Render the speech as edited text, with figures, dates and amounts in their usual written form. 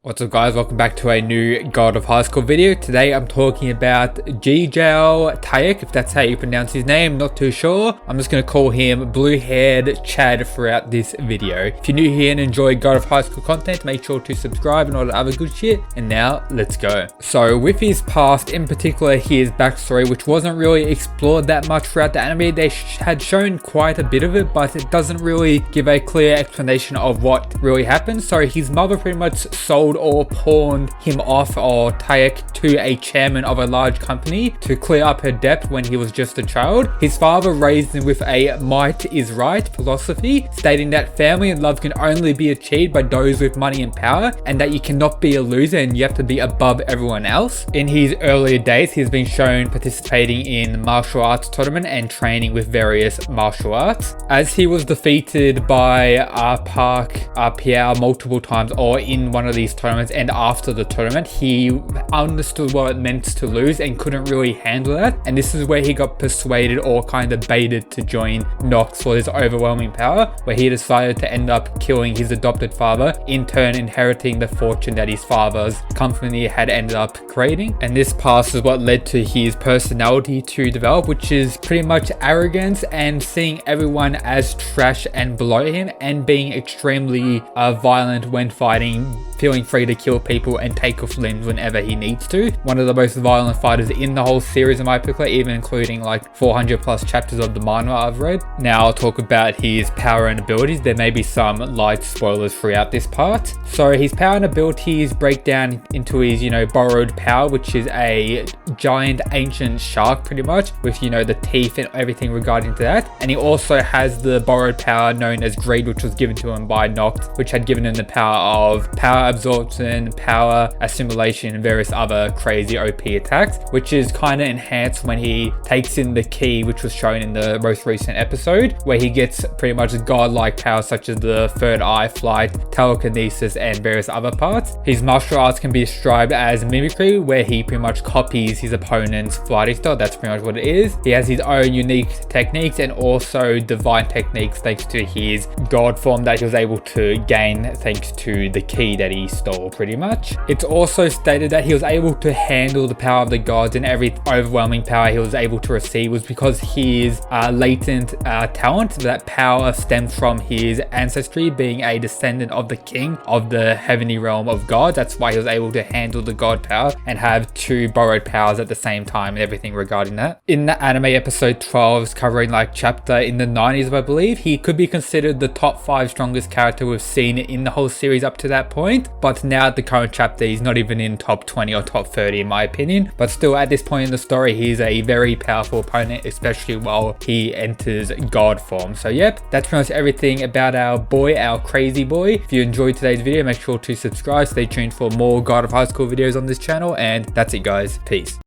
What's up guys, welcome back to a new God of High School video. Today I'm talking about Jegal Taek, if that's how you pronounce his name, not too sure. I'm just going to call him blue-haired Chad throughout this video. If you're new here and enjoy God of High School content, make sure to subscribe and all the other good shit. And now, let's go. So with his past, in particular his backstory, which wasn't really explored that much throughout the anime, they had shown quite a bit of it, but it doesn't really give a clear explanation of what really happened. So his mother pretty much sold or pawned him off, or Taek, to a chairman of a large company to clear up her debt when he was just a child. His father raised him with a might is right philosophy, stating that family and love can only be achieved by those with money and power, and that you cannot be a loser and you have to be above everyone else. In his earlier days, he's been shown participating in martial arts tournament and training with various martial arts. As he was defeated by Park Piao multiple times, or in one of these tournaments, and after the tournament he understood what it meant to lose and couldn't really handle that, and this is where he got persuaded or kind of baited to join Nox for his overwhelming power, where he decided to end up killing his adopted father, in turn inheriting the fortune that his father's company had ended up creating. And this past is what led to his personality to develop, which is pretty much arrogance and seeing everyone as trash and below him, and being extremely violent when fighting, feeling free to kill people and take off limbs whenever he needs to. One of the most violent fighters in the whole series in my opinion, even including like 400 plus chapters of the manga I've read. Now I'll talk about his power and abilities. There may be some light spoilers throughout this part. So his power and abilities break down into his, borrowed power, which is a giant ancient shark pretty much, with, the teeth and everything regarding to that. And he also has the borrowed power known as greed, which was given to him by Noct, which had given him the power of power absorption, power assimilation, and various other crazy OP attacks, which is kind of enhanced when he takes in the key, which was shown in the most recent episode, where he gets pretty much godlike powers such as the third eye, flight, telekinesis, and various other parts. His martial arts can be described as mimicry, where he pretty much copies his opponent's fighting style. That's pretty much what it is. He has his own unique techniques and also divine techniques thanks to his god form that he was able to gain thanks to the key that he stole pretty much. It's also stated that he was able to handle the power of the gods, and every overwhelming power he was able to receive was because his latent talent. That power stems from his ancestry, being a descendant of the king of the heavenly realm of gods. That's why he was able to handle the god power and have two borrowed powers at the same time and everything regarding that. In the anime episode 12, covering like chapter in the 90s I believe, he could be considered the top 5 strongest character we've seen in the whole series up to that point, but now at the current chapter he's not even in top 20 or top 30 in my opinion. But still, at this point in the story, he's a very powerful opponent, especially while he enters god form. So yep, that's pretty much everything about our boy, our crazy boy. If you enjoyed today's video, make sure to subscribe, stay tuned for more God of High School videos on this channel, and that's it guys, peace.